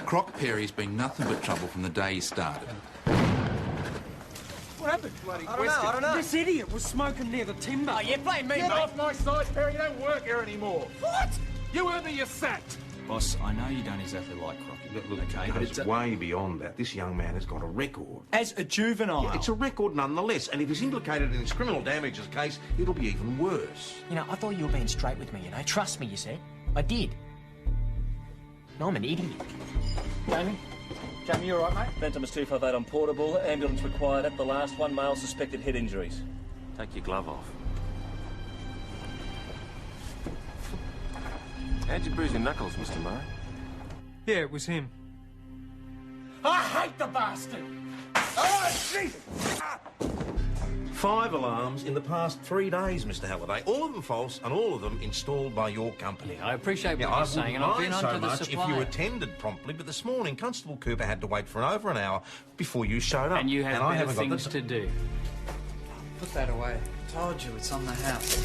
Croc Perry's been nothing but trouble from the day he started. What happened? I don't know. This idiot was smoking near the timber. Oh, you're playing me, Get mate. off my side, Perry. You don't work here anymore. What? You earned you're sacked. Boss, I know you don't exactly like Crocky. Look, okay, it but goes it's way beyond that. This young man has got a record. as a juvenile. Yeah, it's a record nonetheless, and if he's implicated in this criminal damages case, it'll be even worse. You know, I thought you were being straight with me, you know. Trust me, you said. I did. No, I'm an idiot. Jamie? Jamie, you all right, mate? Phantom is 258 on portable. Ambulance required at the last. One male suspected head injuries. Take your glove off. How'd you bruise your knuckles, Mr. Murray? Yeah, it was him. I hate the bastard! Oh, Jesus! 5 alarms in the past 3 days, Mr. Halliday. All of them false, and all of them installed by your company. I appreciate what Now, you're saying, and I've been on so to the much if supplier. you attended promptly, but this morning Constable Cooper had to wait for over an hour before you showed up. And you have I better haven't got things the to do. Put that away. Told you it's on the house.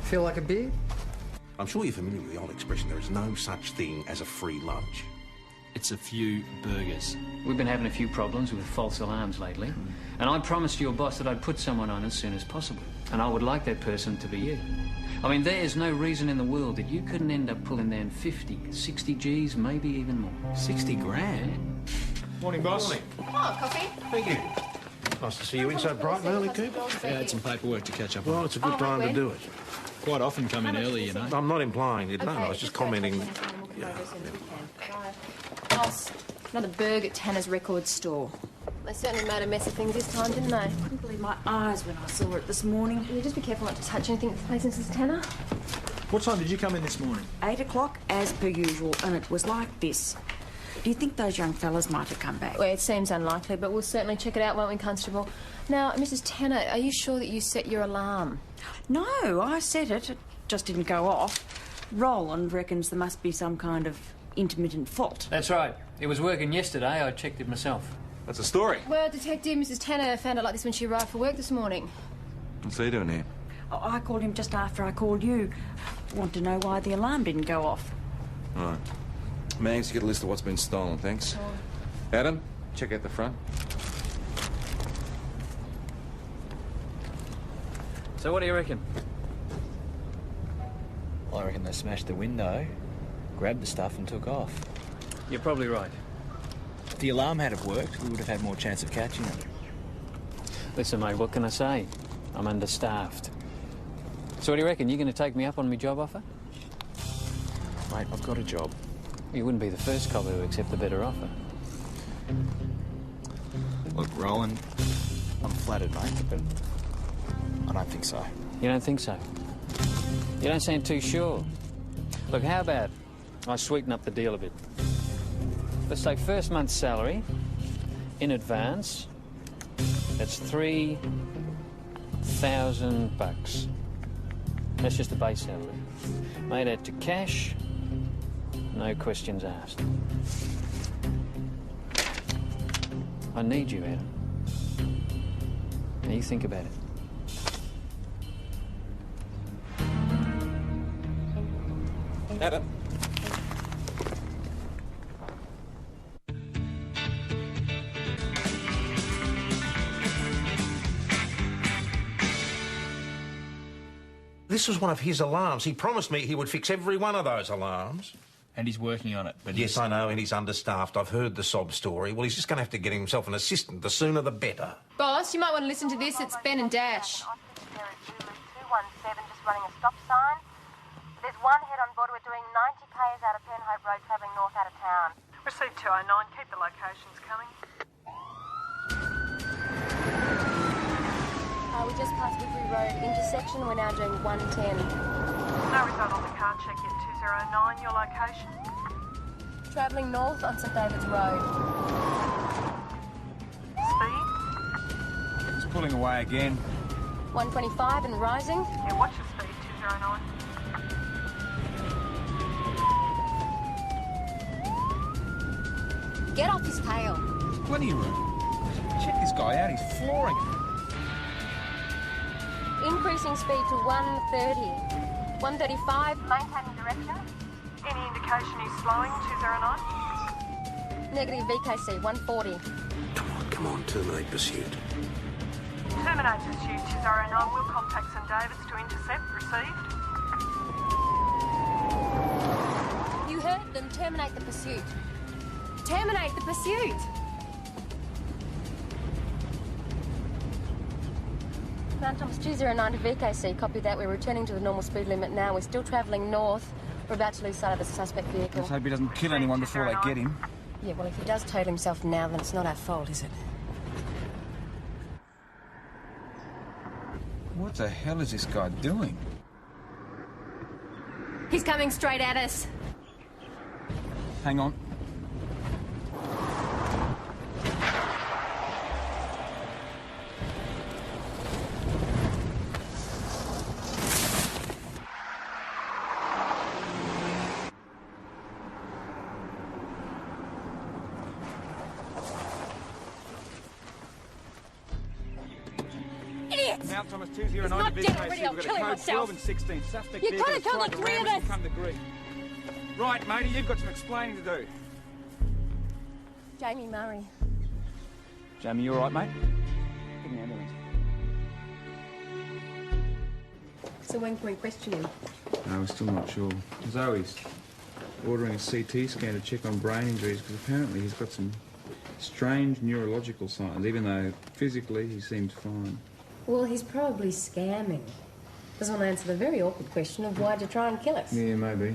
Feel like a beer? I'm sure you're familiar with the old expression, there is no such thing as a free lunch. It's a few burgers. We've been having a few problems with false alarms lately, and I promised your boss that I'd put someone on as soon as possible, and I would like that person to be you. I mean, there is no reason in the world that you couldn't end up pulling down 50, 60 G's, maybe even more. 60 grand? Morning, boss. Morning. Oh, coffee? Thank you. Nice to see you in so bright and early, Cooper. Yeah, I had some paperwork to catch up on. Well, it's a good time to do it. Quite often come in early, you know. I'm not implying it. No, I was just commenting. Boss, another burg at Tanner's record store. They certainly made a mess of things this time, didn't they? Couldn't believe my eyes when I saw it this morning. You just be careful not to touch anything that's facing Mrs. Tanner. What time did you come in this morning? 8 o'clock, as per usual, and it was like this. Do you think those young fellas might have come back? Well, it seems unlikely, but we'll certainly check it out, won't we, Constable? Now, Mrs. Tanner, are you sure that you set your alarm? No, I set it. It just didn't go off. Roland reckons there must be some kind of intermittent fault. That's right. It was working yesterday. I checked it myself. That's a story. Well, Detective, Mrs. Tanner found it like this when she arrived for work this morning. What's he doing here? Oh, I called him just after I called you. Want to know why the alarm didn't go off. Right. Mangs, get a list of what's been stolen, thanks. Sure. Adam, check out the front. So what do you reckon? I reckon they smashed the window, grabbed the stuff and took off. You're probably right. If the alarm had have worked, we would have had more chance of catching them. Listen, mate, what can I say? I'm understaffed. So what do you reckon? You going to take me up on my job offer? Mate, I've got a job. You wouldn't be the first copper to accept a better offer. Look, Roland, I'm flattered, mate, but I don't think so. You don't think so? You don't seem too sure. Look, how about I sweeten up the deal a bit? Let's say first month's salary in advance. That's $3,000. That's just the base salary. Made out to cash, no questions asked. I need you, Adam. Now you think about it. Adam. This was one of his alarms. He promised me he would fix every one of those alarms. And he's working on it, but Yes, I know, and he's understaffed. I've heard the sob story. Well, he's just going to have to get himself an assistant. The sooner the better. Boss, you might want to listen to this. It's Ben and Dash. There is 217 just running a stop sign. There's one head on board. We're doing 90 k's out of Penhope Road, travelling north out of town. Received 209. Keep the locations coming. We just passed Woodbury Road intersection. We're now doing 110. No result on the car check yet. 209. Your location? Travelling north on St David's Road. Speed? he's pulling away again. 125 and rising. Yeah, watch your speed. 209. Get off his tail. Plenty of room. Check this guy out, he's flooring it. Increasing speed to 130. 135. Maintaining direction. Any indication he's slowing, 209? Negative VKC, 140. Come on, terminate pursuit. Terminate pursuit, 209. We'll contact St David's to intercept. Received. You heard them. Terminate the pursuit. Terminate the pursuit. Mount Thomas 209 to VKC. Copy that. We're returning to the normal speed limit now. We're still travelling north. We're about to lose sight of the suspect vehicle. Let's hope he doesn't kill anyone before they get him. Yeah, well, if he does total himself now, then it's not our fault, is it? What the hell is this guy doing? He's coming straight at us. Hang on. Mount Thomas 209 not to dead VKC. already, I'll We've kill got him a code myself. 12 and 16. Suspect You vehicle could've has killed tried the to three of ram us us. and come to grief. Right, matey, you've got some explaining to do. Jamie Murray. Jamie, you all right, mate? Get an ambulance. So when can we question him? No, we're still not sure. Zoe's ordering a CT scan to check on brain injuries because apparently he's got some strange neurological signs, even though physically he seems fine. Well, he's probably scamming. Doesn't want to answer the very awkward question of why'd you try and kill us? Yeah, maybe.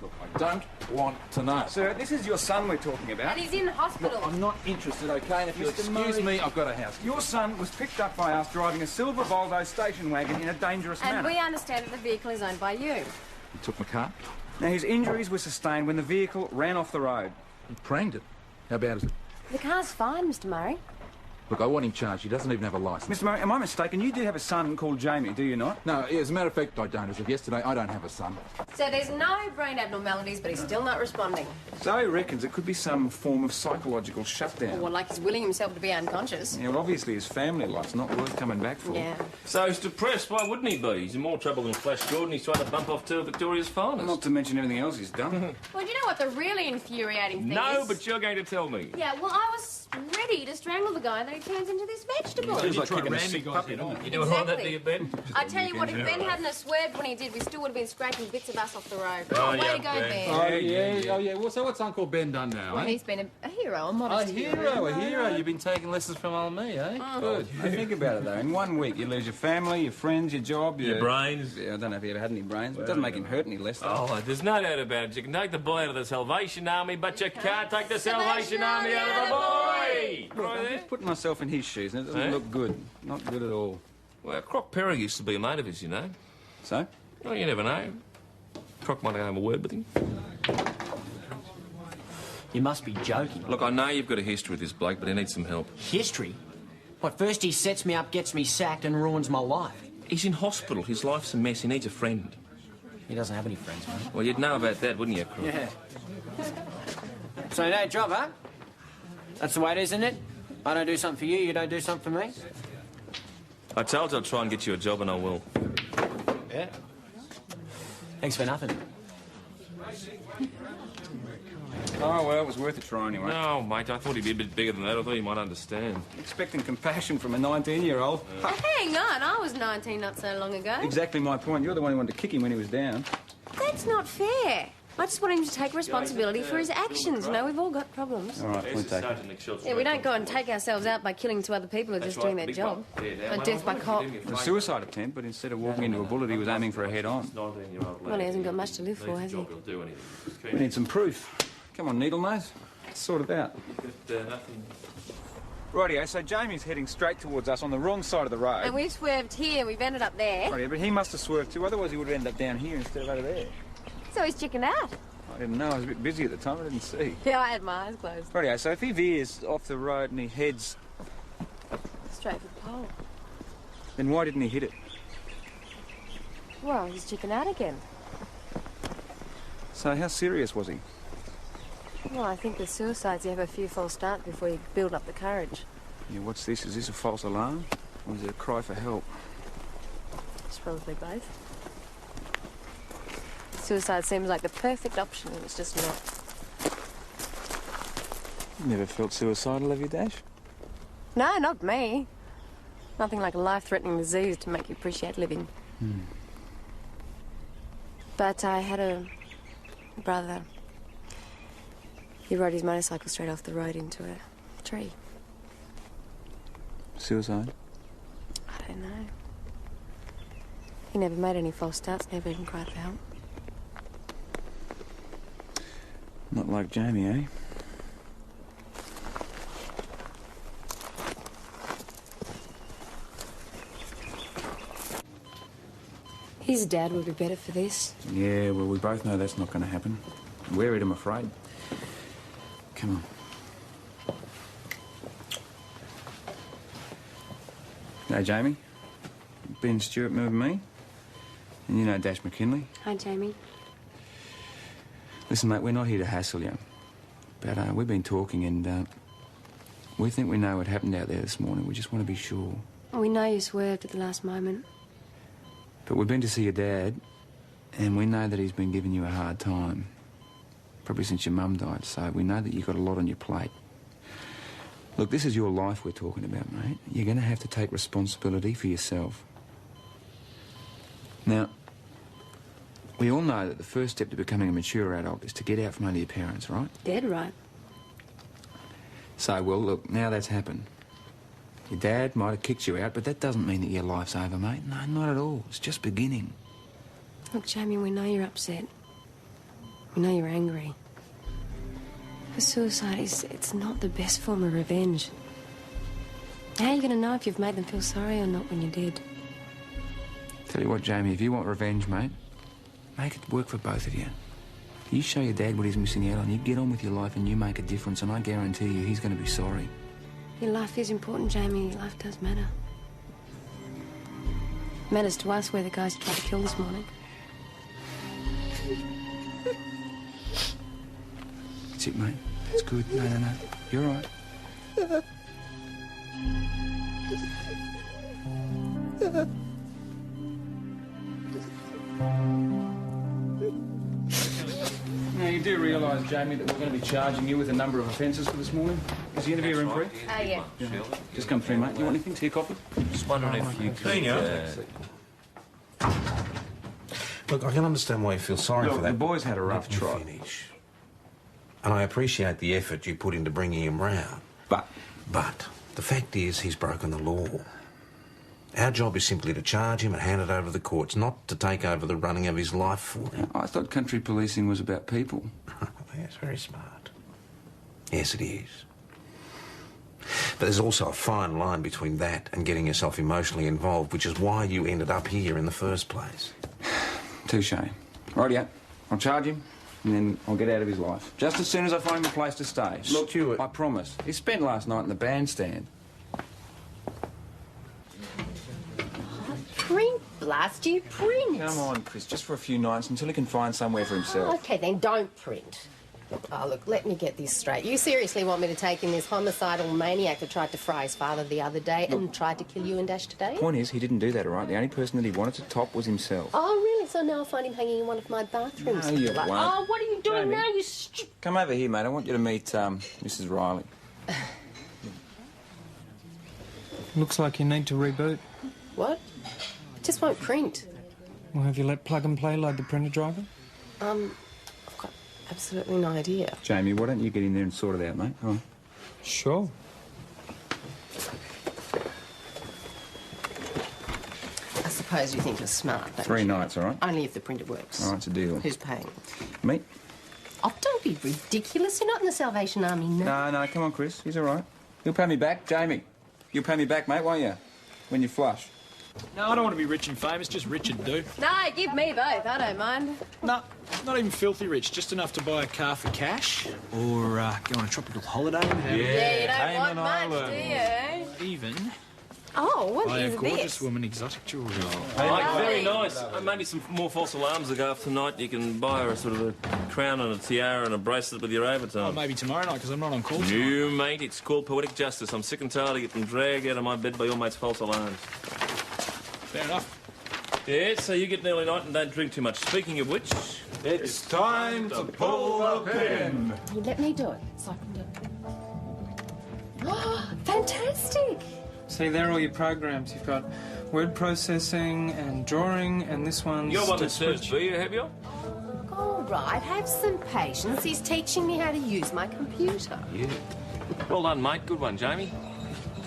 Look, I don't want to know. Sir, this is your son we're talking about. And he's in hospital. Look, I'm not interested, okay? And if you'll Mr. excuse Murray, me, I've got a house. Your son was picked up by us driving a silver Volvo station wagon in a dangerous And manner. we understand that the vehicle is owned by you. You took my car? Now, his injuries were sustained when the vehicle ran off the road. You pranged it. How bad is it? The car's fine, Mr. Murray. Look, I want him charged. He doesn't even have a licence. Mr. Murray, am I mistaken? You do have a son called Jamie, do you not? No, as a matter of fact, I don't. As of yesterday, I don't have a son. So there's no brain abnormalities, but he's still not responding. Zoe reckons it could be some form of psychological shutdown. Well, like he's willing himself to be unconscious. Yeah, well, obviously his family life's not worth coming back for. Yeah. So he's depressed. Why wouldn't he be? He's in more trouble than Flash Gordon. He's trying to bump off two of Victoria's finest. Not to mention everything else he's done. Well, do you know what the really infuriating thing is? No, but you're going to tell me. Yeah, well, I was ready to strangle the guy, and then he turns into this vegetable. Feels like kicking a sick puppy, doesn't it? You doing all that, do you, Ben? I tell you what, if Ben hadn't have swerved when he did, we still would have been scraping bits of us off the road. Oh, Way yeah, to go, Ben. Ben. Oh, yeah. Well, so what's Uncle Ben done now, Well, eh? he's been a hero, a A modest hero. You've been taking lessons from old me, eh? Good. Now, think about it, though. In 1 week, you lose your family, your friends, your job, Your brains. Yeah, I don't know if he ever had any brains, but it doesn't make him hurt any less, though. Oh, there's no doubt about it. You can take the boy out of the Salvation Army, but you can't take the Salvation Army out of the boy! Look, Right I'm there. just putting myself in his shoes, and it doesn't Eh? look good. Not good at all. Well, Croc Perry used to be a mate of his, you know. So? Well, you never know. Croc might have a word with him. You must be joking. Look, I know you've got a history with this bloke, but he needs some help. History? What, first he sets me up, gets me sacked, and ruins my life? He's in hospital. His life's a mess. He needs a friend. He doesn't have any friends, mate. Well, you'd know about that, wouldn't you, Croc? Yeah. So no job, huh? That's the way it is, isn't it? I don't do something for you, you don't do something for me? I told you I'd try and get you a job, and I will. Yeah. Thanks for nothing. Oh, well, it was worth a try anyway. No, mate, I thought he'd be a bit bigger than that. I thought you might understand. Expecting compassion from a 19-year-old. Hang on, I was 19 not so long ago. Exactly my point. You're the one who wanted to kick him when he was down. That's not fair. I just want him to take responsibility for his actions. You know, we've all got problems. All right, point taken. Sergeant Nick Schultz. Yeah, we don't go and take ourselves out by killing two other people who are just doing their job. Or death by cop. It was a suicide attempt, but instead of walking into a bullet, he was aiming for a head-on. Well, he hasn't got much to live for, has he? We need some proof. Come on, Needle Nose. Let's sort it out. Rightio, so Jamie's heading straight towards us on the wrong side of the road. And we've swerved here, we've ended up there. Rightio, but he must have swerved too, otherwise he would have ended up down here instead of over there. So he's chickened out. I didn't know, I was a bit busy at the time, I didn't see. Yeah, I had my eyes closed. Rightio, so if he veers off the road and he heads, Straight for the pole. then why didn't he hit it? Well, he's chickened out again. So how serious was he? Well, I think with suicides you have a few false starts before you build up the courage. Yeah, what's this? Is this a false alarm? Or is it a cry for help? It's probably both. Suicide seems like the perfect option, and it's just not. Never felt suicidal, have you, Dash? No, not me. Nothing like a life-threatening disease to make you appreciate living. But I had a brother. He rode his motorcycle straight off the road into a tree. Suicide? I don't know. He never made any false starts, never even cried for help. Not like Jamie, eh? His dad would be better for this. Yeah, well, we both know that's not going to happen. Wear it, I'm afraid. Come on. Hey, Jamie. Ben Stewart moving me. And you know Dash McKinley. Hi, Jamie. Listen, mate, we're not here to hassle you. But we've been talking and we think we know what happened out there this morning. We just want to be sure. We know you swerved at the last moment. But we've been to see your dad, and we know that he's been giving you a hard time. Probably since your mum died, so we know that you've got a lot on your plate. Look, this is your life we're talking about, mate. You're going to have to take responsibility for yourself. Now, we all know that the first step to becoming a mature adult is to get out from under your parents, right? Dead right. So, well, look, now that's happened. Your dad might have kicked you out, but that doesn't mean that your life's over, mate. No, not at all. It's just beginning. Look, Jamie, we know you're upset. We know you're angry. But suicide it's not the best form of revenge. How are you going to know if you've made them feel sorry or not when you did? Tell you what, Jamie, if you want revenge, mate, make it work for both of you. You show your dad what he's missing out on, you get on with your life and you make a difference, and I guarantee you he's going to be sorry. Your life is important, Jamie. Your life does matter. It matters to us where the guys tried to kill this morning. That's it, mate. That's good. No. You're all right. Now, you do realise, Jamie, that we're going to be charging you with a number of offences for this morning? Is the interview room free? Yeah. Just come through, mate. You want anything? Tea, coffee? Just wondering if you could... Look, I can understand why you feel sorry for that. The boys had a rough trot. Finish. And I appreciate the effort you put into bringing him round. But the fact is he's broken the law. Our job is simply to charge him and hand it over to the courts, not to take over the running of his life for him. I thought country policing was about people. Yes, very smart. Yes, it is. But there's also a fine line between that and getting yourself emotionally involved, which is why you ended up here in the first place. Touche. Rightio. I'll charge him, and then I'll get out of his life. Just as soon as I find him a place to stay. Look, Stuart. I promise. He spent last night in the bandstand. Print, blast you, print. Come on, Chris, just for a few nights until he can find somewhere for himself. Okay, then don't print. Oh, look, let me get this straight. You seriously want me to take in this homicidal maniac that tried to fry his father the other day and tried to kill you and Dash today? Point is, he didn't do that, all right? The only person that he wanted to top was himself. Oh, really? So now I'll find him hanging in one of my bathrooms. No, you Like, won't. oh, what are you doing Jamie. now, you stupid... Come over here, mate. I want you to meet, Mrs. Riley. Looks like you need to reboot. What? It just won't print. Well, have you let Plug and Play load the printer driver? I've got absolutely no idea. Jamie, why don't you get in there and sort it out, mate? Come on. Sure. I suppose you think you're smart, don't 3 you? nights, all right? Only if the printer works. All right, it's a deal. Who's paying? Me? Oh, don't be ridiculous. You're not in the Salvation Army now. No, come on, Chris. He's all right. You'll pay me back, Jamie. You'll pay me back, mate, won't you? When you flush. No, I don't want to be rich and famous, just rich and do. No, give me both. I don't mind. No, not even filthy rich, just enough to buy a car for cash or go on a tropical holiday. Yeah, you don't want much, do you? Even Oh, what buy a is gorgeous this? woman exotic jewellery. Hey, very nice. Maybe some more false alarms to go off tonight. You can buy her a sort of a crown and a tiara and a bracelet with your overtime. Oh, maybe tomorrow night, because I'm not on call tonight. You, mate, it's called poetic justice. I'm sick and tired of getting dragged out of my bed by your mates' false alarms. Fair enough. Yeah, so you get an early night and don't drink too much. Speaking of which... It's time to pull the pin. You let me do it, so I can do it. Oh, fantastic! See, there are all your programs. You've got word processing and drawing, and this one's... You're one that just serves beer, have you? All right, have some patience. He's teaching me how to use my computer. Yeah. Well done, mate. Good one, Jamie.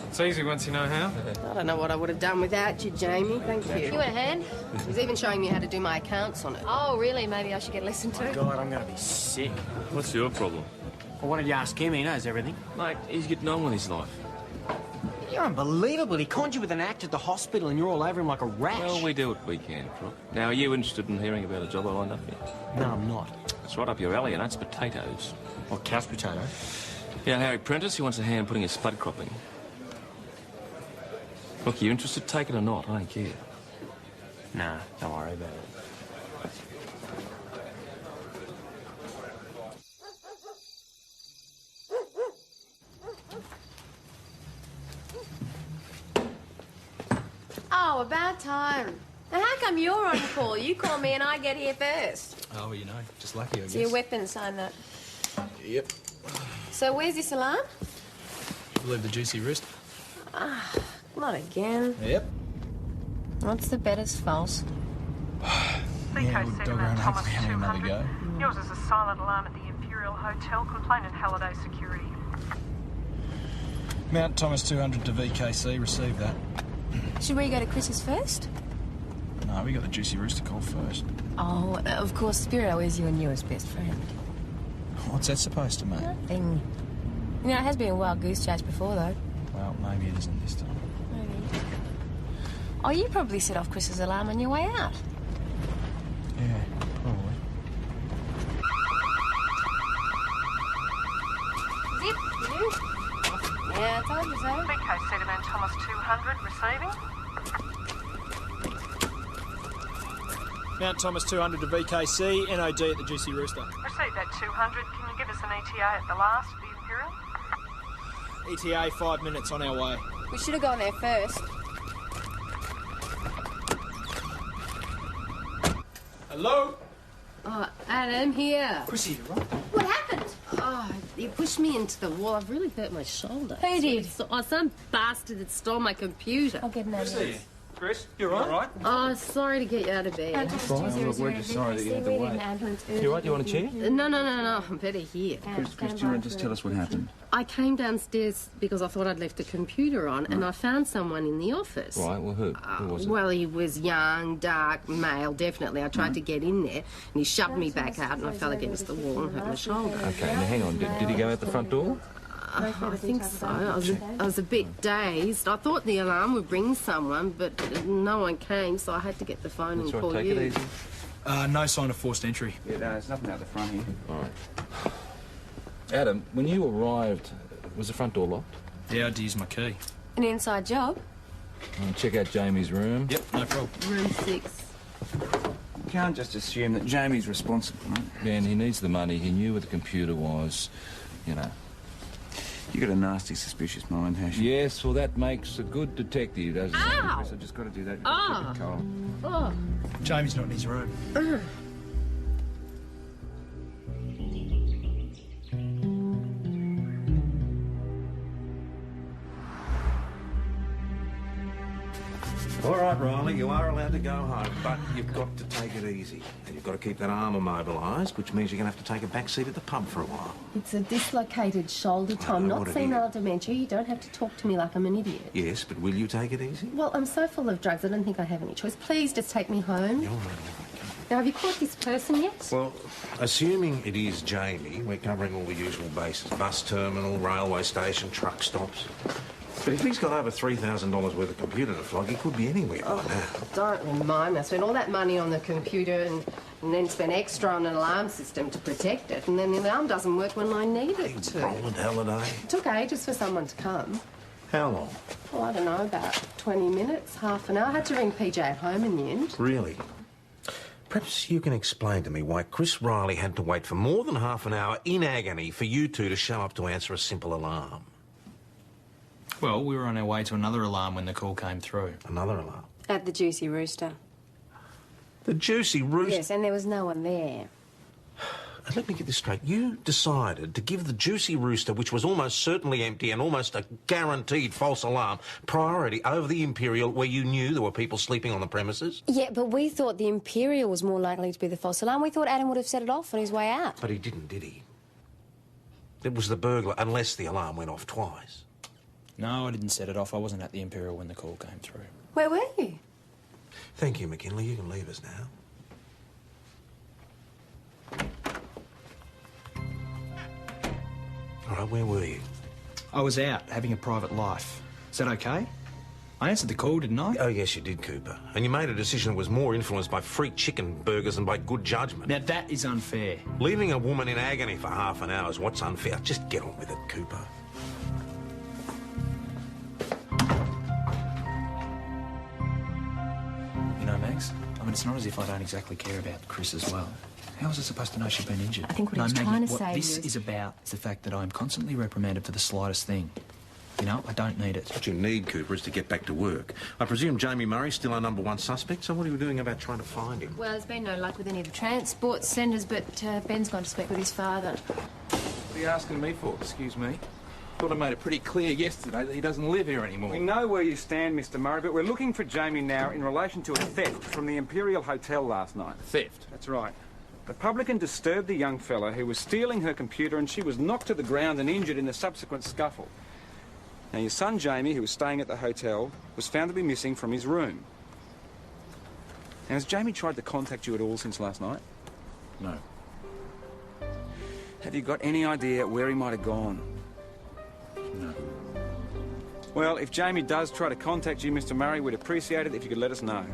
It's easy once you know how. I don't know what I would have done without you, Jamie. Thank you. You want a hand? He's even showing me how to do my accounts on it. Oh, really? Maybe I should get a lesson too. God, I'm going to be sick. What's your problem? Well, why don't you ask him? He knows everything. Mate, he's getting on with his life. You're unbelievable. He conned you with an act at the hospital and you're all over him like a rash. Well, we do what we can, Crook. Now, are you interested in hearing about a job I lined up here? No, I'm not. It's right up your alley, and that's potatoes. What, couch potato? Yeah, Harry Prentice, he wants a hand putting his spud crop in. Look, you interested? Take it or not, I don't care. Nah, don't worry about it. Oh, about time. Now, how come you're on call? You call me and I get here first. Oh, you know, just lucky, I guess. So your weapon signed that. Yep. So where's this alarm? You believe the Juicy Rooster? Ah, not again. Yep. What's the bet is false? Yeah, we'll dog around hopefully having another go. Yours is a silent alarm at the Imperial Hotel. Complainant Halliday Security. Mount Thomas 200 to VKC, received that. Should we go to Chris's first? No, we got the Juicy Rooster call first. Oh, of course, Spiro is your newest best friend. What's that supposed to mean? Nothing. You know, it has been a wild goose chase before, though. Well, maybe it isn't this time. Maybe. Oh, you probably set off Chris's alarm on your way out. Yeah, probably. Zip, you? Yeah, I told you so. BK Sediment Thomas 200 receiving. Mount Thomas 200 to VKC, NOD at the Juicy Rooster. Received that 200. Can you give us an ETA at the last of the Imperial? ETA 5 minutes on our way. We should have gone there first. Hello? Oh, Adam, here. Chrissy, you right? What happened? Oh, you pushed me into the wall. I've really hurt my shoulder. Who did? Oh, some bastard that stole my computer. I'll get an ambulance. Chris, you all right? Oh, sorry to get you out of bed. Look, we're just sorry that you had to wait. You right? You want a chair? No, I'm better here. Chris, do you want to just tell us what happened? I came downstairs because I thought I'd left the computer on, and I found someone in the office. Right, well, who? Who was it? Well, he was young, dark, male, definitely. I tried to get in there, and he shoved me back out, and I fell against the wall and hurt my shoulder. Okay, now hang on. Did he go out the front door? I think so. I was a bit dazed. I thought the alarm would bring someone, but no one came, so I had to get the phone and call Take you. it easy. No sign of forced entry. Yeah, no, there's nothing out the front here. All right. Adam, when you arrived, was the front door locked? Yeah, I had to use my key. An inside job? Check out Jamie's room. Yep, no problem. Room 6. You can't just assume that Jamie's responsible, mate. Man, he needs the money. He knew where the computer was, you know. You got a nasty, suspicious mind, hash. Yes, well, that makes a good detective, doesn't it? Ow! Chris, I've just got to do that. Oh. Keep it cold. Oh. Jamie's not in his room. All right, Riley, you are allowed to go home, but you've got to take it easy. And you've got to keep that arm immobilised, which means you're going to have to take a back seat at the pub for a while. It's a dislocated shoulder, Tom, know not what it senile dementia. You don't have to talk to me like I'm an idiot. Yes, but will you take it easy? Well, I'm so full of drugs, I don't think I have any choice. Please just take me home. You're right. Now, have you caught this person yet? Well, assuming it is Jamie, we're covering all the usual bases. Bus terminal, railway station, truck stops. But if he's got over $3,000 worth of computer to flog, he could be anywhere by now. Don't remind me. I spent all that money on the computer and then spent extra on an alarm system to protect it, and then the alarm doesn't work when I need it to. Roland Halliday. It took ages for someone to come. How long? Oh, I don't know, about 20 minutes, half an hour. I had to ring PJ at home in the end. Really? Perhaps you can explain to me why Chris Riley had to wait for more than half an hour in agony for you two to show up to answer a simple alarm. Well, we were on our way to another alarm when the call came through. Another alarm? At the Juicy Rooster. The Juicy Rooster... Yes, and there was no one there. And let me get this straight. You decided to give the Juicy Rooster, which was almost certainly empty and almost a guaranteed false alarm, priority over the Imperial, where you knew there were people sleeping on the premises? Yeah, but we thought the Imperial was more likely to be the false alarm. We thought Adam would have set it off on his way out. But he didn't, did he? It was the burglar, unless the alarm went off twice. No, I didn't set it off. I wasn't at the Imperial when the call came through. Where were you? Thank you, McKinley. You can leave us now. All right, where were you? I was out, having a private life. Is that okay? I answered the call, didn't I? Oh, yes, you did, Cooper. And you made a decision that was more influenced by freak chicken burgers than by good judgment. Now, that is unfair. Leaving a woman in agony for half an hour is what's unfair. Just get on with it, Cooper. You know, Max, I mean, it's not as if I don't exactly care about Chris as well. How was I supposed to know she'd been injured? I think what he was Maggie, trying to what say this was... is about is the fact that I'm constantly reprimanded for the slightest thing. You know, I don't need it. What you need, Cooper, is to get back to work. I presume Jamie Murray's still our #1 suspect, so what are you doing about trying to find him? Well, there's been no luck with any of the transport centres, but Ben's gone to speak with his father. What are you asking me for? Excuse me. Thought I made it pretty clear yesterday that he doesn't live here anymore. We know where you stand, Mr. Murray, but we're looking for Jamie now in relation to a theft from the Imperial Hotel last night. Theft? That's right. The publican disturbed the young fella who was stealing her computer, and she was knocked to the ground and injured in the subsequent scuffle. Now, your son Jamie, who was staying at the hotel, was found to be missing from his room. Now, has Jamie tried to contact you at all since last night? No. Have you got any idea where he might have gone? No. Well, if Jamie does try to contact you, Mr. Murray, we'd appreciate it if you could let us know.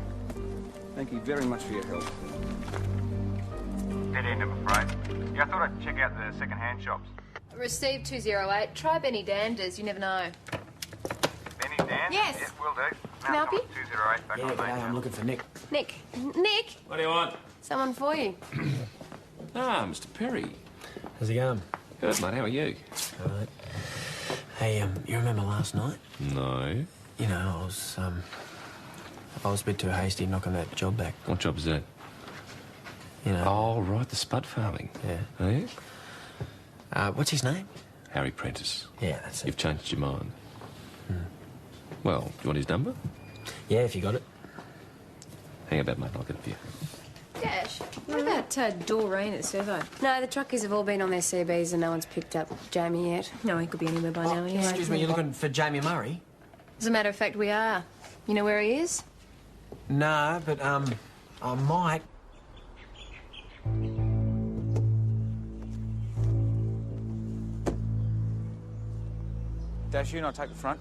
Thank you very much for your help. Dead end, I'm afraid. Yeah, I thought I'd check out the second-hand shops. Received 208. Try Benny Danders, you never know. Benny Danders? Yes. Yes, will do. Can I help you? 208 back on the main. I'm looking for Nick. Nick. Nick! What do you want? Someone for you. Ah, Mr. Perry. How's it going? Good, mate. How are you? All right. Hey, you remember last night? No. You know, I was a bit too hasty knocking that job back. What job is that? You know. Oh, right, the spud farming. Yeah. Oh, yeah? What's his name? Harry Prentice. Yeah, that's it. You've changed your mind. Well, do you want his number? Yeah, if you got it. Hang about, mate. I'll get it for you. Dash, what about Doreen at Servo? No, the truckers have all been on their CBs and no one's picked up Jamie yet. No, he could be anywhere by now. Anyway. Excuse me, you're looking for Jamie Murray? As a matter of fact, we are. You know where he is? No, but, I might. Dash, you and I take the front.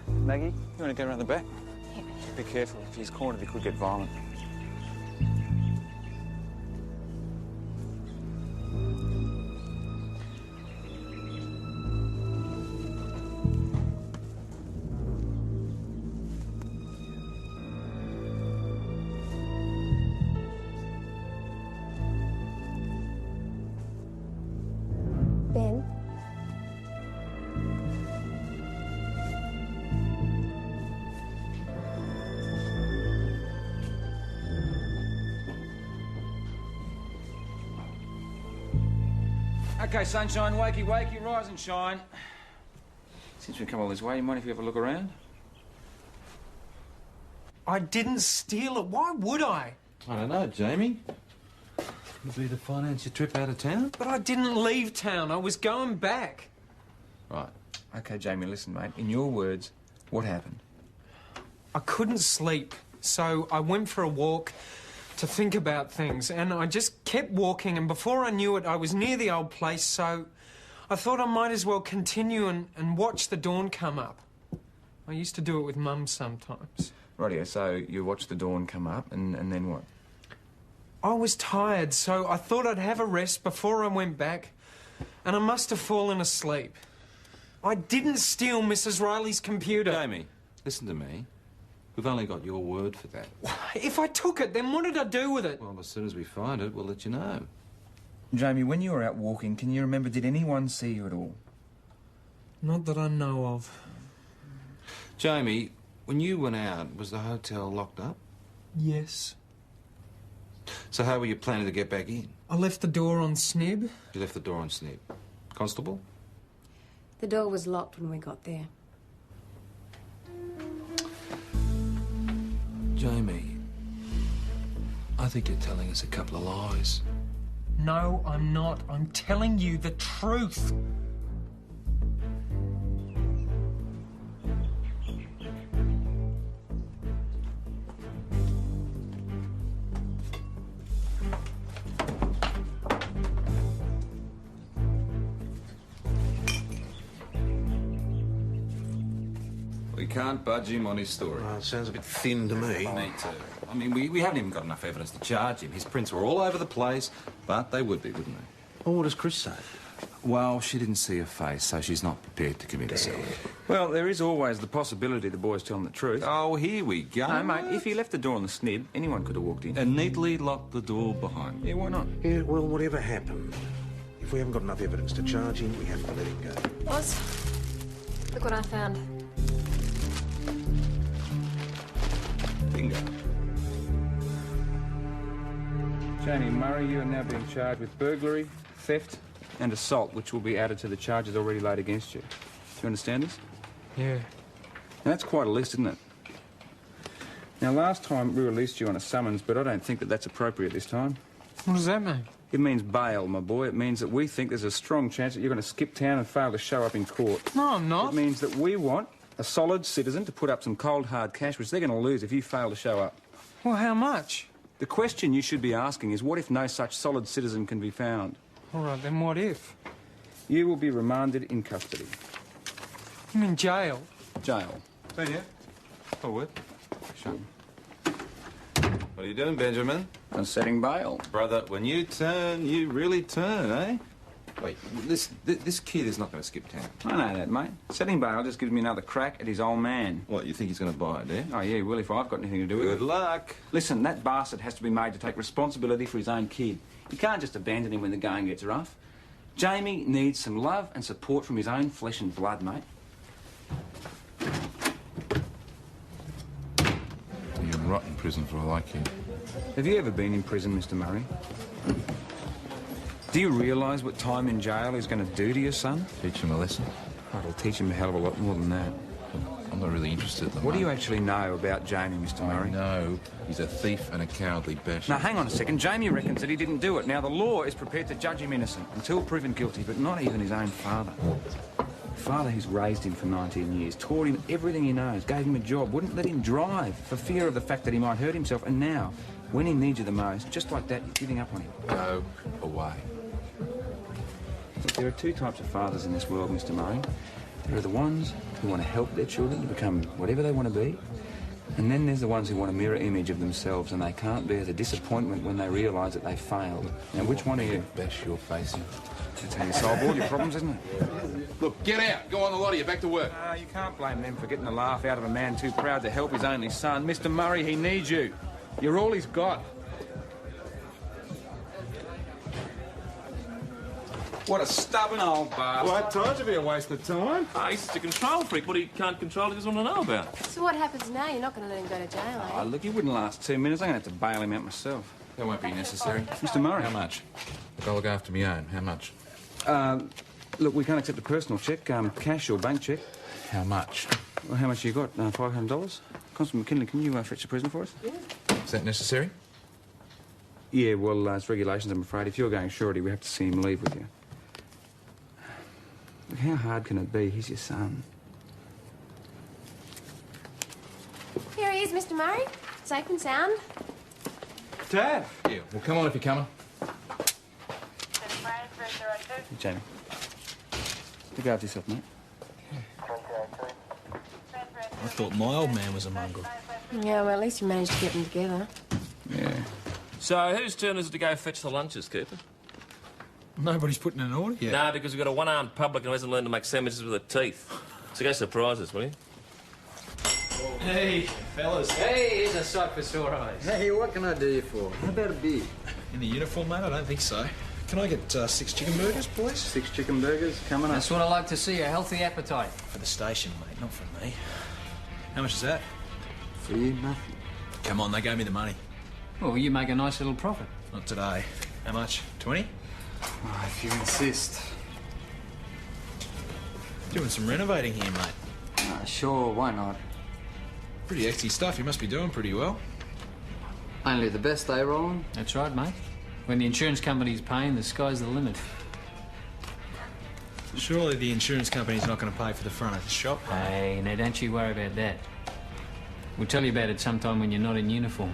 Maggie, you want to go around the back? Yeah. Be careful. If he's cornered, he could get violent. Ben? Okay, sunshine, wakey, wakey, rise and shine. Since we've come all this way, you mind if you have a look around? I didn't steal it. Why would I? I don't know, Jamie. Could it be to finance your trip out of town? But I didn't leave town. I was going back. Right. Okay, Jamie, listen, mate. In your words, what happened? I couldn't sleep, so I went for a walk to think about things, and I just kept walking, and before I knew it, I was near the old place, so I thought I might as well continue and watch the dawn come up. I used to do it with Mum sometimes. Rightio, so you watched the dawn come up, and then what? I was tired, so I thought I'd have a rest before I went back, and I must have fallen asleep. I didn't steal Mrs. Riley's computer. Jamie, listen to me. We've only got your word for that. If I took it, then what did I do with it? Well, as soon as we find it, we'll let you know. Jamie, when you were out walking, can you remember, did anyone see you at all? Not that I know of. Jamie, when you went out, was the hotel locked up? Yes. So how were you planning to get back in? I left the door on snib. You left the door on snib. Constable? The door was locked when we got there. Jamie, I think you're telling us a couple of lies. No, I'm not. I'm telling you the truth. We can't budge him on his story. Well, it sounds a bit thin to me. Me too. I mean, we haven't even got enough evidence to charge him. His prints were all over the place, but they would be, wouldn't they? Well, what does Chris say? Well, she didn't see her face, so she's not prepared to commit herself. Well, there is always the possibility the boy's telling the truth. Oh, here we go. No, mate, if he left the door on the snib, anyone could have walked in. And neatly locked the door behind him. Yeah, why not? Yeah, well, whatever happened, if we haven't got enough evidence to charge him, we have to let him go. Oz, look what I found. Bingo. Jamie Murray, you are now being charged with burglary, theft and assault, which will be added to the charges already laid against you. Do you understand this? Yeah. Now, that's quite a list, isn't it? Now, last time we released you on a summons, but I don't think that that's appropriate this time. What does that mean? It means bail, my boy. It means that we think there's a strong chance that you're going to skip town and fail to show up in court. No, I'm not. It means that we want a solid citizen to put up some cold, hard cash, which they're going to lose if you fail to show up. Well, how much? The question you should be asking is, what if no such solid citizen can be found? All right, then what if? You will be remanded in custody. I'm in jail. Jail. Senior, forward. Sure. What are you doing, Benjamin? I'm setting bail. Brother, when you turn, you really turn, eh? Wait, this kid is not going to skip town. I know that, mate. Setting bail just gives me another crack at his old man. What, you think he's going to buy it, eh? Oh, yeah, he will if I've got anything to do with it. Good luck. Listen, that bastard has to be made to take responsibility for his own kid. You can't just abandon him when the going gets rough. Jamie needs some love and support from his own flesh and blood, mate. You can rot in prison for all I care. Have you ever been in prison, Mr. Murray? Do you realise what time in jail is going to do to your son? Teach him a lesson. Oh, it'll teach him a hell of a lot more than that. I'm not really interested at the What do you moment. actually know about Jamie, Mr. Murray? No, he's a thief and a cowardly bastard. Now, hang on a second. Jamie reckons that he didn't do it. Now, the law is prepared to judge him innocent until proven guilty, but not even his own father. Father who's raised him for 19 years, taught him everything he knows, gave him a job, wouldn't let him drive for fear of the fact that he might hurt himself, and now, when he needs you the most, just like that, you're giving up on him. Go away. Look, there are two types of fathers in this world, Mr. Murray. There are the ones who want to help their children to become whatever they want to be, and then there's the ones who want a mirror image of themselves, and they can't bear the disappointment when they realise that they failed. Now, which one are you? Bash your face in. That's how you solve all your problems, isn't it? Look, get out. Go on the lot of you. Back to work. You can't blame them for getting a laugh out of a man too proud to help his only son. Mr. Murray, he needs you. You're all he's got. What a stubborn old bastard. Well, I told you it'd be a waste of time. Ah, he's just a control freak. What he can't control, he doesn't want to know about. So what happens now? You're not going to let him go to jail, are Oh, you? look, he wouldn't last 2 minutes. I'm going to have to bail him out myself. That won't be necessary. Mr. Murray. How much? Look, I'll look after my own. How much? Look, we can't accept a personal cheque, cash or bank cheque. How much? Well, how much you got? $500? Constable McKinley, can you fetch the prisoner for us? Is that necessary? Yeah, well, it's regulations, I'm afraid. If you're going surety, we have to see him leave with you. Look, how hard can it be? He's your son. Here he is, Mr. Murray. Safe and sound. Dad! Yeah, well, come on if you're coming. Jamie. Look after yourself, mate. I thought my old man was a mongrel. Yeah, well, at least you managed to get them together. Yeah. So whose turn is it to go fetch the lunches, Cooper? Nobody's putting in an order yet. No, because we've got a one-armed publican who hasn't learned to make sandwiches with her teeth. So go surprise us, will you? Hey, fellas. Hey, here's a sight for sore eyes. Hey, what can I do you for? How about a beer? In the uniform, mate? I don't think so. Can I get 6 chicken burgers, please? 6 chicken burgers coming up. That's what I like to see, a healthy appetite. For the station, mate, not for me. How much is that? For you, nothing. Come on, they gave me the money. Well, you make a nice little profit. Not today. How much? 20? Oh, if you insist. Doing some renovating here, mate. Sure, why not? Pretty exy stuff. You must be doing pretty well. Only the best, eh, Roland? That's right, mate. When the insurance company's paying, the sky's the limit. Surely the insurance company's not going to pay for the front of the shop. Hey, now don't you worry about that. We'll tell you about it sometime when you're not in uniform.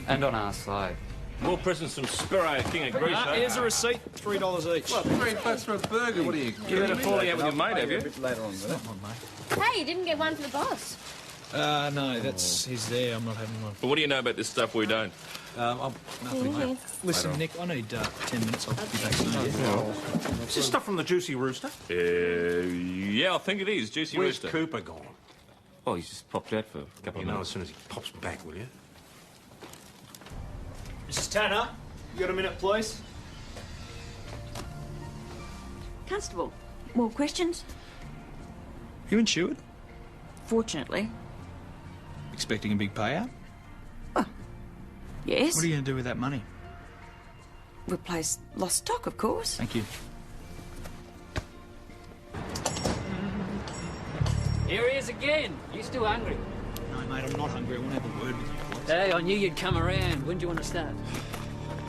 And on our side. More presents from Spiro, King of Greece. Here's a receipt, $3 each. What, $3 for a burger? What are you... You had a falling out with your mate, have you? A bit later on, Come on, mate. Hey, you didn't get one for the boss. No, that's he's there. I'm not having one. But what do you know about this stuff we don't? Nothing, mate. Listen, Nick, I need 10 minutes. I'll be back soon. Is this stuff from the Juicy Rooster? Yeah, I think it is. Juicy Where's Rooster. Cooper gone? Oh, he's just popped out for a couple of You'll know minutes. as soon as he pops back, will you? Mrs. Tanner, you got a minute, please? Constable, more questions? You insured? Fortunately. Expecting a big payout? Yes. What are you going to do with that money? Replace lost stock, of course. Thank you. Here he is again. You still hungry? No, mate, I'm not hungry. I want to have a word with you, please. Hey, I knew you'd come around. When do you want to start?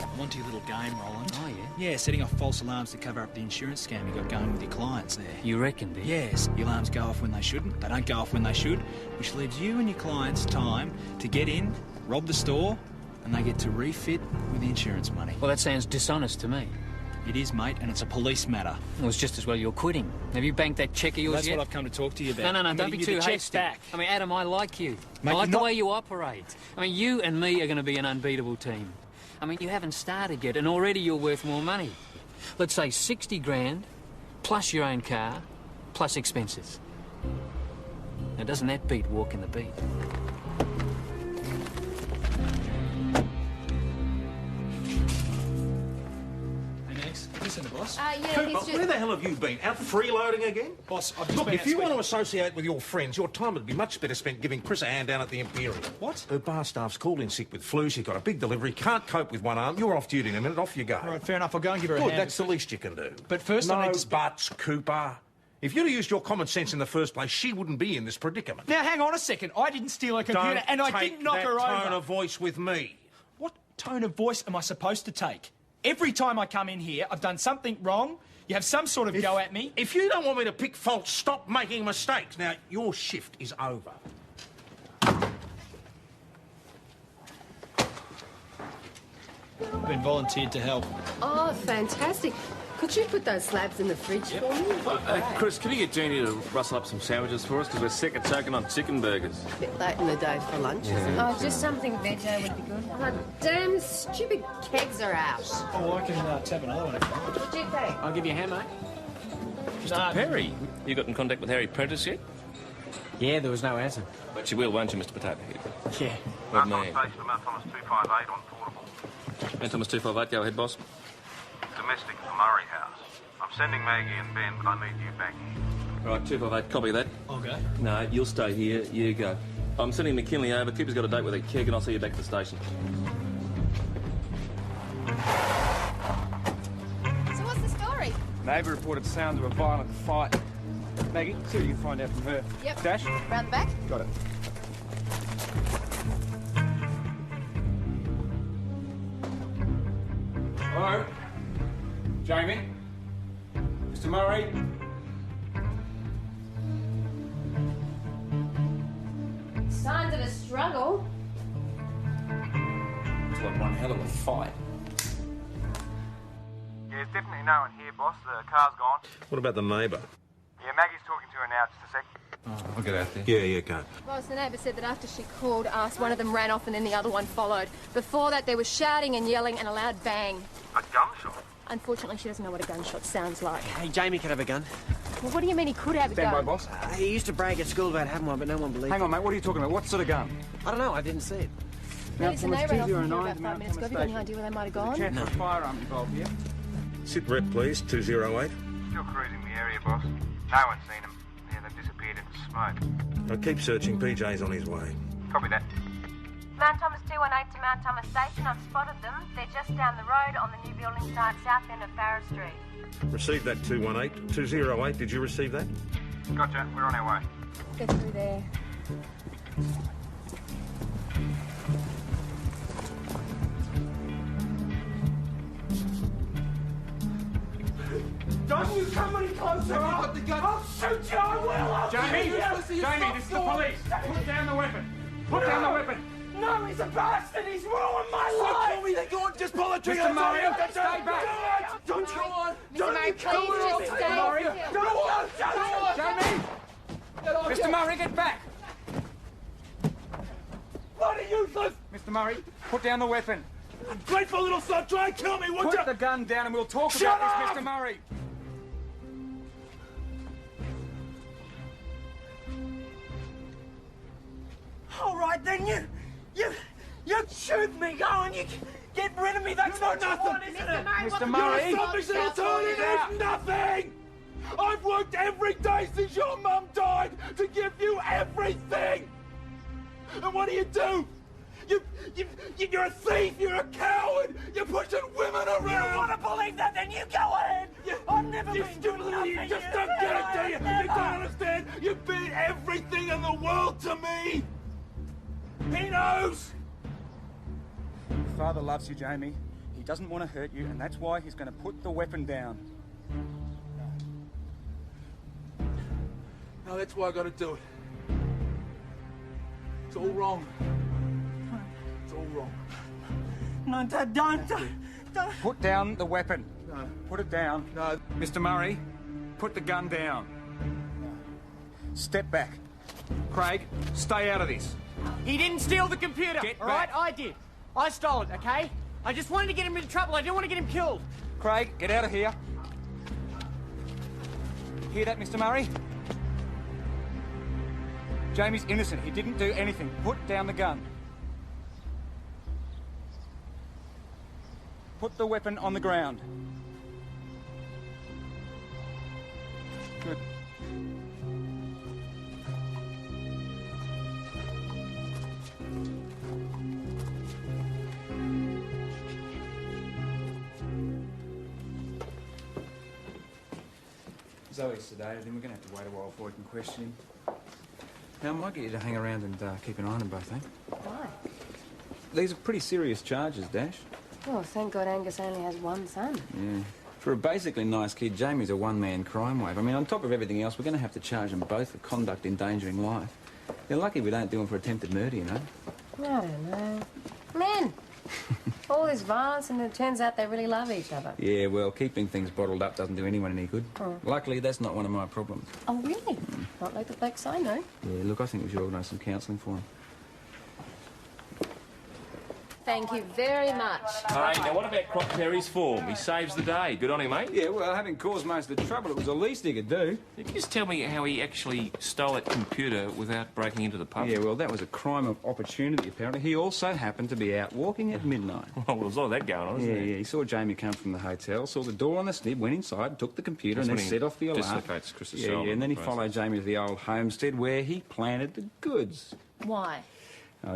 I'm onto your little game, Roland. Oh, Yeah, setting off false alarms to cover up the insurance scam you got going with your clients there. You reckon, do you? Yes, the alarms go off when they shouldn't. They don't go off when they should, which leaves you and your clients time to get in, rob the store, and they get to refit with the insurance money. Well, that sounds dishonest to me. It is, mate, and it's a police matter. Well, it's just as well you're quitting. Have you banked that cheque of yours That's yet? what I've come to talk to you about. No, I'm don't gonna be give too you the cheque hasty. back. I mean, Adam, I like you. Mate, I like you're the not- way you operate. I mean, you and me are going to be an unbeatable team. I mean, you haven't started yet, and already you're worth more money. Let's say 60 grand, plus your own car, plus expenses. Now, doesn't that beat walking the beat? Hey, Max, listen to boss. Yeah, Cooper, he's just... where the hell have you been? Out freeloading again? Boss, I've just Look, been if out you want to speaking- associate with your friends, your time would be much better spent giving Chris a hand down at the Imperial. What? Her bar staff's called in sick with flu. She's got a big delivery, can't cope with one arm. You're off duty in a minute, off you go. All right, fair enough. I'll go and give her a Good, hand. that's the least you can do. But first no I need to... buts, Cooper. If you'd have used your common sense in the first place, she wouldn't be in this predicament. Now, hang on a second. I didn't steal her computer, Don't and I take didn't knock that her over. tone of voice with me. What tone of voice am I supposed to take? Every time I come in here, I've done something wrong. You have some sort of go at me. If you don't want me to pick faults, stop making mistakes. Now, your shift is over. I've been volunteered to help. Oh, fantastic. Could you put those slabs in the fridge for me? Chris, can you get Jeannie to rustle up some sandwiches for us? Because we're sick of choking on chicken burgers. A bit late in the day for lunch, isn't it? Oh, just something veggie would be good. Oh, damn, the stupid kegs are out. Oh, I can tap another one if you want. What do you think? I'll give you a hand, mate. Mr. Perry, you got in contact with Harry Prentice yet? Yeah, there was no answer. But you will, won't you, Mr. Potato Head? Yeah. Good man. Station Mount Thomas 258 on Portable. Mount Thomas 258, go ahead, boss. Domestic at the Murray House. I'm sending Maggie and Ben, but I need you back here. Right, 258, copy that. Okay. No, you'll stay here, you go. I'm sending McKinley over. Cooper's got a date with a keg, and I'll see you back at the station. So what's the story? Neighbour reported sounds of a violent fight. Maggie, see what you can find out from her. Yep. Dash? Round the back? Got it. Hello? Jamie? Mr. Murray? Signs of a struggle. It's like one hell of a fight. Yeah, there's definitely no one here, boss. The car's gone. What about the neighbour? Yeah, Maggie's talking to her now. Just a sec. I'll get out there. Yeah, go. Boss, the neighbour said that after she called us, one of them ran off and then the other one followed. Before that, there was shouting and yelling and a loud bang. A gunshot? Unfortunately, she doesn't know what a gunshot sounds like. Hey, Jamie could have a gun. Well, what do you mean he could have a Stand by, gun? boss. He used to brag at school about having one, but no one believed Hang on, mate. What are you talking about? What sort of gun? I don't know, I didn't see it. Maybe it's a neighbour ran off from here 209 about to 5 minutes ago. Have you got any idea where they might have gone? Chance of a firearm involved here. Sit rep, please, 208. Still cruising the area, boss. No one's seen him. Yeah, they've disappeared into smoke. I'll keep searching. PJ's on his way. Copy that. Mount Thomas 218 to Mount Thomas Station. I've spotted them. They're just down the road on the new building site, south end of Farrar Street. Received that 218. 208, did you receive that? Gotcha, we're on our way. Get through there. Don't you come any closer! I'll shoot you, I will! I'll Jamie! shoot you. Jamie, this is the police! Put down the weapon! Put down the weapon! No, he's a bastard! He's ruined my life! Tell me they go on, just pull the trigger! Mr. Murray, Don't stay back! Don't go on! Don't Murray, you come please on! just Mr. stay Murray! still. Go on! Jamie! Mr. Murray, get back! Bloody useless! Mr. Murray, put down the weapon. Grateful little son, try and kill me, would you? Put the gun down and we'll talk Shut about up! this, Mr. Murray. All right, then you shoot me, go on, you get rid of me, that's not nothing, isn't it? Mr. Murray! You're a selfish little turd, it is nothing! I've worked every day since your mum died to give you everything! And what do? You're a thief, you're a coward, you're pushing women around! You want to believe that, then you go ahead! I've never been doing nothing! You just don't get it, do you? You don't understand? You've been everything in the world to me! He knows! Your father loves you, Jamie. He doesn't want to hurt you, and that's why he's going to put the weapon down. No, that's why I gotta do it. It's all wrong. It's all wrong. No, Dad, don't. Put down the weapon. No. Put it down. No. Mr. Murray, put the gun down. Step back. Craig, stay out of this. He didn't steal the computer, Get all right? back. I did. I stole it, okay? I just wanted to get him into trouble. I didn't want to get him killed. Craig, get out of here. Hear that, Mr. Murray? Jamie's innocent. He didn't do anything. Put down the gun. Put the weapon on the ground. Good. Zoe's sedated and we're going to have to wait a while before we can question him. Now, I might get you to hang around and keep an eye on them both, eh? Why? These are pretty serious charges, Dash. Oh, thank God Angus only has one son. Yeah. For a basically nice kid, Jamie's a one-man crime wave. I mean, on top of everything else, we're going to have to charge them both for conduct endangering life. They're lucky we don't do them for attempted murder, you know? I don't know. Men! All this violence and it turns out they really love each other. Yeah, well, keeping things bottled up doesn't do anyone any good. Oh. Luckily, that's not one of my problems. Oh, really? Not like the blokes I know. Yeah, look, I think we should organise some counselling for him. Thank you very much. Hey, now what about Croc Perry's form? He saves the day. Good on him, mate. Yeah, well, having caused most of the trouble, it was the least he could do. Can you just tell me how he actually stole that computer without breaking into the pub? Yeah, well, that was a crime of opportunity, apparently. He also happened to be out walking at midnight. Well, there was a lot of that going on, wasn't there? Yeah, he saw Jamie come from the hotel, saw the door on the snib, went inside, took the computer, That's and then when he set off the alarm. dislocates Chris's Yeah, shoulder, and then he basically. followed Jamie to the old homestead where he planted the goods. Why?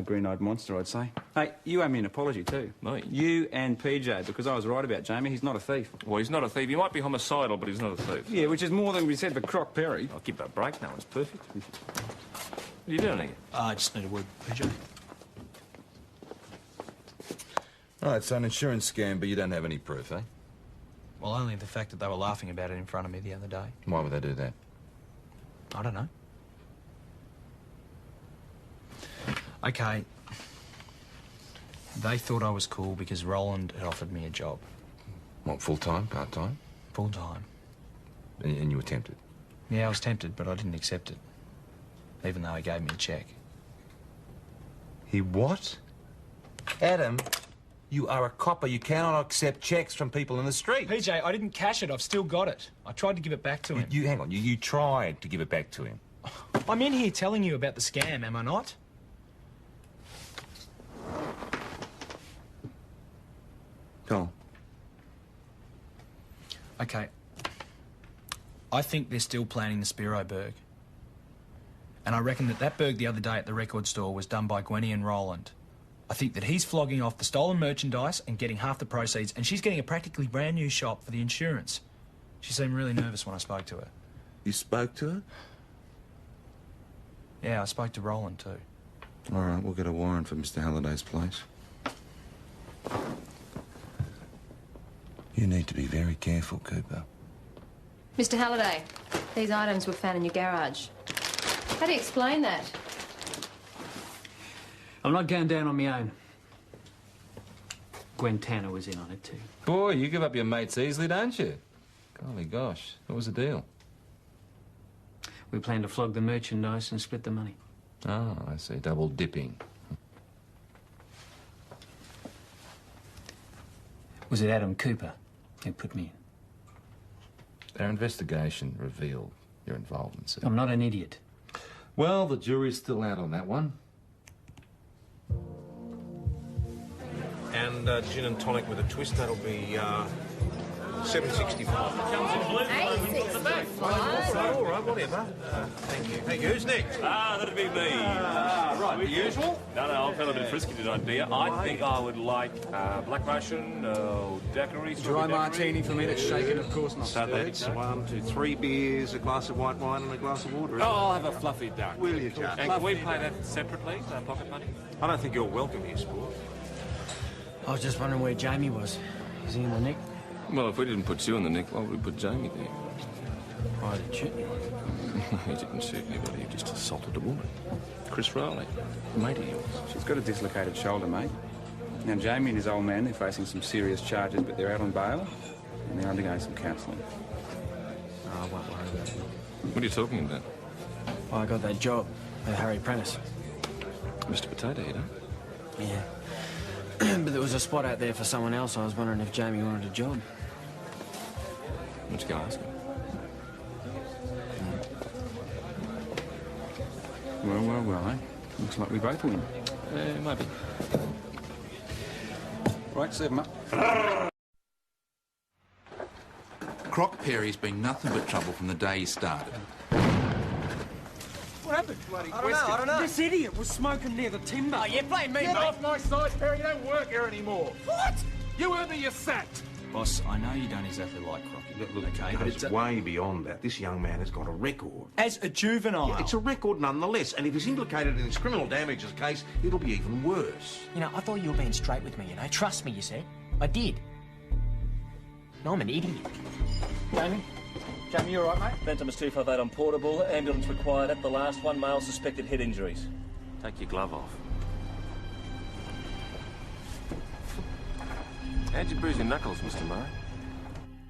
Green-eyed monster, I'd say. Hey, you owe me an apology, too. Me? You and PJ, because I was right about Jamie. He's not a thief. Well, he's not a thief. He might be homicidal, but he's not a thief. Yeah, which is more than we said for Croc Perry. I'll give that a break. No one's perfect. What are you doing here? I just need a word, PJ. Right, it's an insurance scam, but you don't have any proof, eh? Well, only the fact that they were laughing about it in front of me the other day. Why would they do that? I don't know. Okay. They thought I was cool because Roland had offered me a job. What, full-time, part-time? Full-time. And you were tempted? Yeah, I was tempted, but I didn't accept it. Even though he gave me a cheque. He what? Adam, you are a copper. You cannot accept checks from people in the street. PJ, I didn't cash it. I've still got it. I tried to give it back to him. Hang on. You tried to give it back to him. I'm in here telling you about the scam, am I not? Go on. Okay. I think they're still planning the Spiro Berg. And I reckon that Berg the other day at the record store was done by Gwenny and Roland. I think that he's flogging off the stolen merchandise and getting half the proceeds, and she's getting a practically brand new shop for the insurance. She seemed really nervous when I spoke to her. You spoke to her? Yeah, I spoke to Roland too. All right, we'll get a warrant for Mr. Halliday's place. You need to be very careful, Cooper. Mr. Halliday, these items were found in your garage. How do you explain that? I'm not going down on my own. Gwen Tanner was in on it too. Boy, you give up your mates easily, don't you? Golly gosh, what was the deal? We plan to flog the merchandise and split the money. Oh, I see. Double dipping. Was it Adam Cooper who put me in? Our investigation revealed your involvement, sir. I'm not an idiot. Well, the jury's still out on that one. And gin and tonic with a twist, that'll be $7.65. All right, whatever. Thank you. Thank you. Who's next? That'd be me. Right, the usual? No, I'm feeling a bit frisky tonight, dear. I think I would like Black Russian, daiquiri, Dry martini for me, that's shaken, of course, not So stirred. that's 1, 2, 3 beers, a glass of white wine and a glass of water. Oh, I'll have a fluffy duck. Will you, Jack? And can we pay that separately, pocket money? I don't think you're welcome here, sport. I was just wondering where Jamie was. Is he in the nick? Well, if we didn't put you in the nick, why would we put Jamie there? I didn't shoot you. He didn't shoot anybody, he just assaulted a woman. Chris Rowley, a mate of yours. She's got a dislocated shoulder, mate. Now, Jamie and his old man, they're facing some serious charges, but they're out on bail, and they're undergoing some counselling. Oh, I won't worry about it. What are you talking about? Oh, I got that job at Harry Prentice. Mr. Potato Head, huh? Yeah. But there was a spot out there for someone else. I was wondering if Jamie wanted a job. Why don't you go ask him? Well, eh? Looks like we both win. Maybe. Right, serve 'em up. Croc Perry's been nothing but trouble from the day he started. What happened? I don't know. This idiot was smoking near the timber. Oh, you're playing me, Get mate. off my side, Perry. You don't work here anymore. What? You heard me, you're sacked. Boss, I know you don't exactly like Crocky. Look, okay, but it's way beyond that. This young man has got a record. As a juvenile. Yeah, it's a record nonetheless, and if he's implicated in this criminal damages case, it'll be even worse. You know, I thought you were being straight with me, you know. Trust me, you said. I did. No, I'm an idiot. Jamie, you all right, mate? Phantom is 258 on portable. Ambulance required at the last one. Male suspected head injuries. Take your glove off. How'd you bruise your knuckles, Mr. Murray?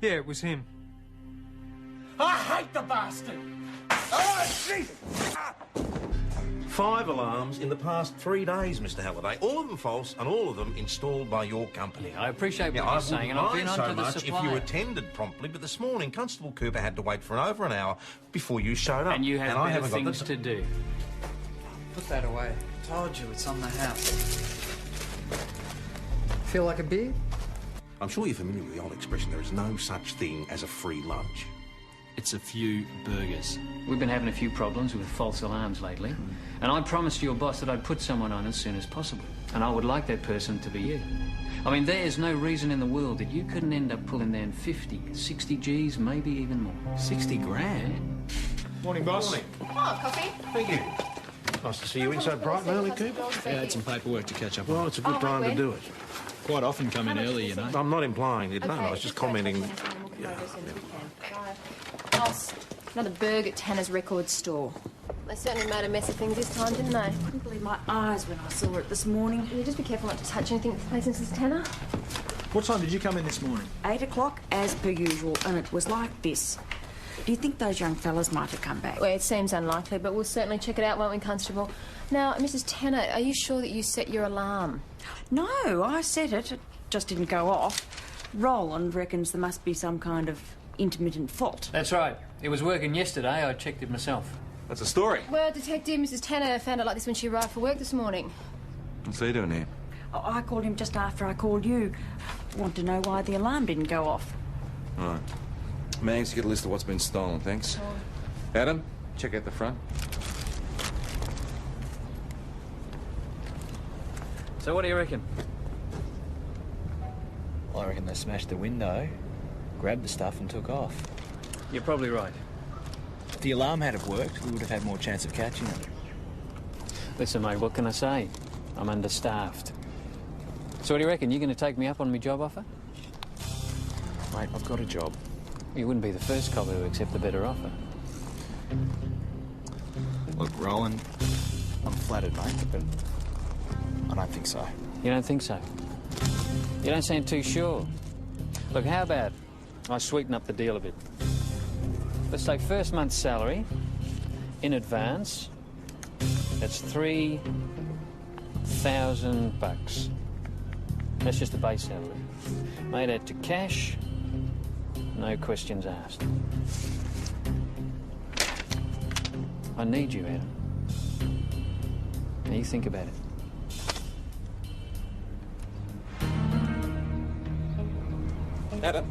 Yeah, it was him. I hate the bastard. Oh, jeez. 5 alarms in the past 3 days, Mr. Halliday. All of them false, and all of them installed by your company. I appreciate what I you're saying, and I've been wouldn't on mind to the so much if supplier. you attended promptly, but this morning Constable Cooper had to wait for over an hour before you showed up. And you had I better haven't got things the to do. Put that away. Told you, it's on the house. Feel like a beer? I'm sure you're familiar with the old expression, there is no such thing as a free lunch. It's a few burgers. We've been having a few problems with false alarms lately, and I promised your boss that I'd put someone on as soon as possible, and I would like that person to be you. I mean, there is no reason in the world that you couldn't end up pulling down 50, 60 G's, maybe even more. 60 grand? Morning, boss. Morning. Oh, coffee? Thank you. Nice to see you in so bright and early, Cooper. Yeah, I had some paperwork to catch up on. Well, it's a good time to do it. Quite often come in early, you know. I'm not implying it. No, I was just commenting. Boss, another burg at Tanner's record store. They certainly made a mess of things this time, didn't they? I couldn't believe my eyes when I saw it this morning. You just be careful not to touch anything that's placed Mrs. Tanner. What time did you come in this morning? 8 o'clock, as per usual, and it was like this. Do you think those young fellas might have come back? Well, it seems unlikely, but we'll certainly check it out, won't we, Constable? Now, Mrs. Tanner, are you sure that you set your alarm? No, I set it. It just didn't go off. Roland reckons there must be some kind of intermittent fault. That's right. It was working yesterday. I checked it myself. That's a story. Well, Detective, Mrs. Tanner found out like this when she arrived for work this morning. What's he doing here? Oh, I called him just after I called you. Want to know why the alarm didn't go off. All right. Mangs to get a list of what's been stolen, thanks. Adam, check out the front. So what do you reckon? Well, I reckon they smashed the window, grabbed the stuff and took off. You're probably right. If the alarm had have worked, we would have had more chance of catching them. Listen, mate, what can I say? I'm understaffed. So what do you reckon? You going to take me up on my job offer? Mate, I've got a job. You wouldn't be the first copper to accept a better offer. Look, Roland, I'm flattered, mate, but I don't think so. You don't think so? You don't sound too sure. Look, how about I sweeten up the deal a bit? Let's say first month's salary in advance. That's $3,000. That's just the base salary. Made out to cash, no questions asked. I need you, Adam. Now you think about it. Adam.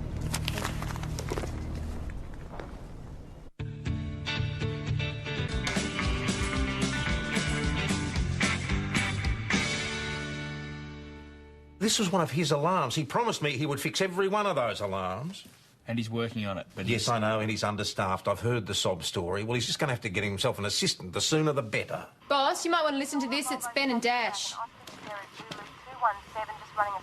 This was one of his alarms. He promised me he would fix every one of those alarms. And he's working on it, but yes, I know, and he's understaffed. I've heard the sob story. Well, he's just going to have to get himself an assistant. The sooner the better. Boss, you might want to listen to this. It's Ben and Dash. On 217, just running a stop